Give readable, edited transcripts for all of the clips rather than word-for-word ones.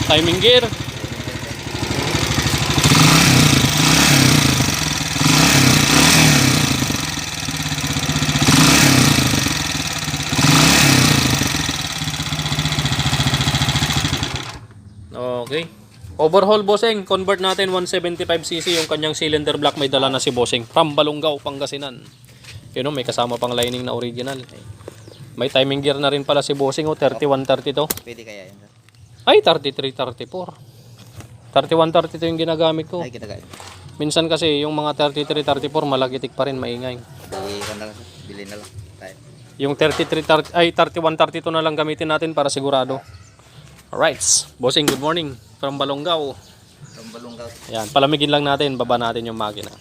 Timing gear. Okay. Overhaul bossing, convert natin 175cc yung kanyang cylinder block, may dala na si bossing from Balongaw, Pangasinan. Yun, may kasama pang lining na original. May timing gear na rin pala si bossing, 3132. Pwede kaya yan? Ay, 3334. 3132 yung ginagamit ko. Ay, kita kaya. Minsan kasi yung mga 3334 malagitik pa rin, maingay. Bili na lang tayo. Yung 3132 na lang gamitin natin para sigurado. Alright, bossing, good morning from Balongaw. From Balongaw. Yan, palamigin lang natin, baba natin yung makina.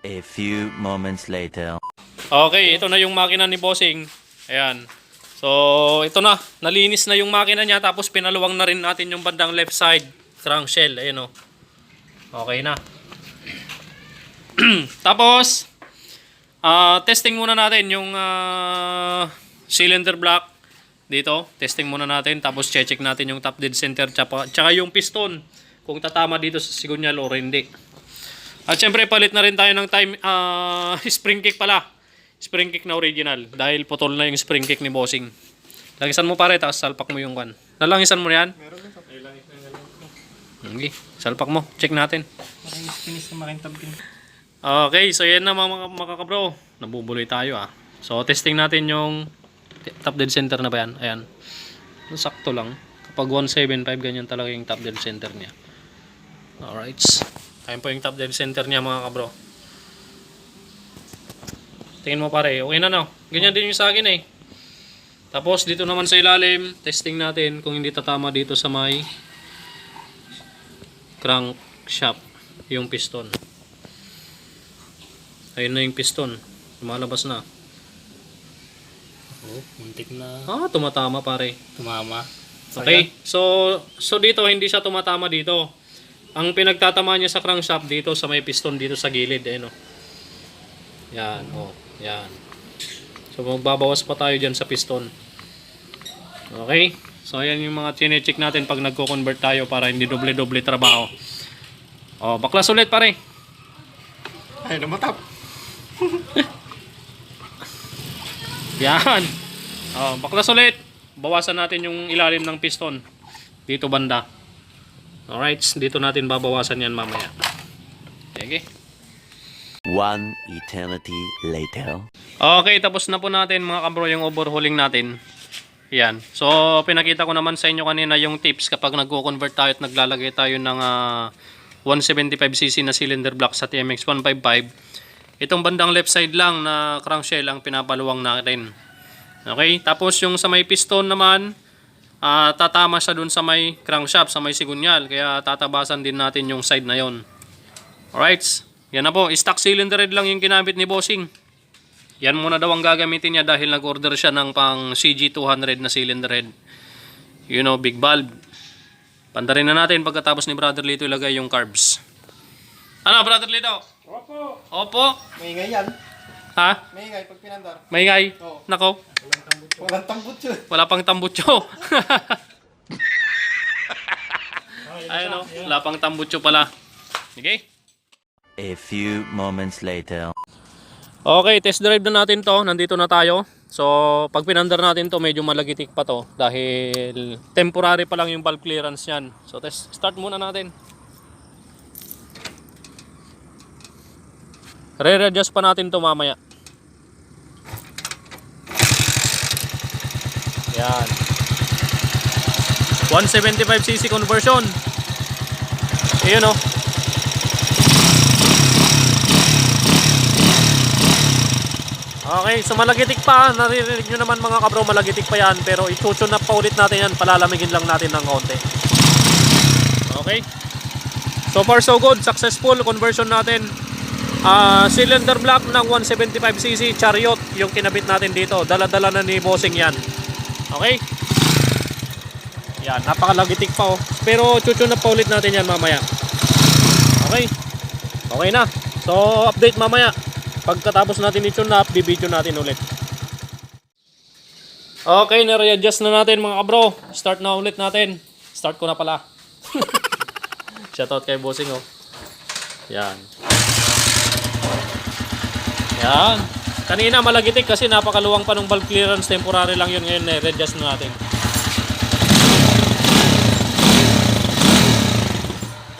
A few moments later. Okay, ito na yung makina ni bossing. Ayan. So, ito na. Nalinis na yung makina niya. Tapos pinaluwang na rin natin yung bandang left side crankshell. Ayan o. Okay na. Tapos, testing muna natin yung cylinder block dito. Testing muna natin. Tapos check natin yung top dead center. Tsaka yung piston. Kung tatama dito sa sigunyal o hindi. At syempre palit na rin tayo ng spring kick pala. Spring kick na original. Dahil putol na yung spring kick ni bossing. Langisan mo pare, tapos salpak mo yung kan. Nalangisan mo yan? Meron din sa Okay, salpak mo. Check natin. Finish na makintab din. Okay, so yan na mga kabro. Nabubuloy tayo ah. So testing natin yung top dead center na ba yan? Ayan. Sakto lang. Kapag 175 ganyan talaga yung top dead center niya. Alright. Ayan po yung top dead center niya mga kabro. Tingin mo pare, okay na no? Ganyan din yung sa akin eh. Tapos dito naman sa ilalim, testing natin kung hindi tatama dito sa may crankshaft yung piston. Ayun na yung piston. Lumalabas na. Oh, muntik na. Tumatama pare. Tumama. Okay, so dito hindi siya tumatama dito. Ang pinagtatama niya sa crankshaft dito sa may piston dito sa gilid, no. Yan, yan. So magbabawas pa tayo diyan sa piston. Okay? So ayan yung mga chine-check natin pag nagko-convert tayo para hindi doble-doble trabaho. Baklas ulit pare. Ay, namatap. Yan. Baklas ulit. Bawasan natin yung ilalim ng piston dito banda. Alright, dito natin babawasan yan mamaya. Okay. One eternity later. Okay, tapos na po natin mga kabro yung overhauling natin. Yan. So, pinakita ko naman sa inyo kanina yung tips kapag nagko-convert tayo at naglalagay tayo ng 175cc na cylinder block sa TMX 155. Itong bandang left side lang na crankshell ang pinapaluwang natin. Okay, tapos yung sa may piston naman, tatama siya dun sa may crankshaft, sa may sigunyal. Kaya tatabasan din natin yung side na yon. Alright, yan na po. Stock cylinder head lang yung kinabit ni bossing. Yan muna daw ang gagamitin niya dahil nag-order siya ng pang CG200 na cylinder head. You know, big valve. Pandarin na natin pagkatapos ni Brother Lito ilagay yung carbs. Ano, Brother Lito? Opo. Opo. Maingay yan. Ha? Maingay pag pinandar. Maingay? Oo. Nako. Walang tambut yun. Wala pang tambutso. Ayun o, wala pang tambutso pala. Okay? A few moments later. Okay, test drive na natin to. Nandito na tayo. So, pag pinandar natin to, medyo malagitik pa to. Dahil temporary pa lang yung valve clearance yan. So, start muna natin. Re-readjust pa natin to mamaya. Yan. 175cc conversion. Ayun o. Okay, so malagitik pa. Naririnig nyo naman mga kabro, malagitik pa yan. Pero itutune up pa ulit natin yan. Palalamigin lang natin ng konti. Okay. So far so good. Successful conversion natin. Cylinder block ng 175cc Chariot yung kinabit natin dito. Dala-dala na ni Bossing yan. Okay? Yan, napakalagitik pa oh. Pero chuchun na pa ulit natin yan mamaya. Okay? Okay na. So, update mamaya. Pagkatapos natin i-tune na, bibidyo natin ulit. Okay, na-readjust na natin mga kabro. Start na ulit natin. Start ko na pala. Shoutout kay Bossing oh. Yan. Yan. Kanina malagitik kasi napakaluwang pa ng valve clearance. Temporary lang yun ngayon. Na-readjust na natin.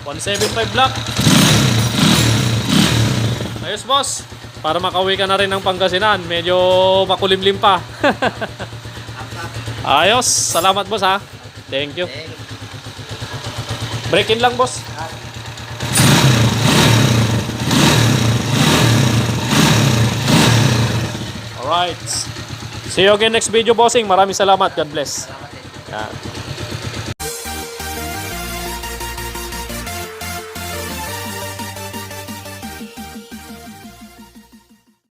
175 block. Ayos boss. Para makauwi ka na rin ng Pangasinan. Medyo makulimlim pa. Ayos. Salamat boss ha. Thank you. Break in lang boss. Alright. See you again next video bossing. Maraming salamat. God bless. Yan.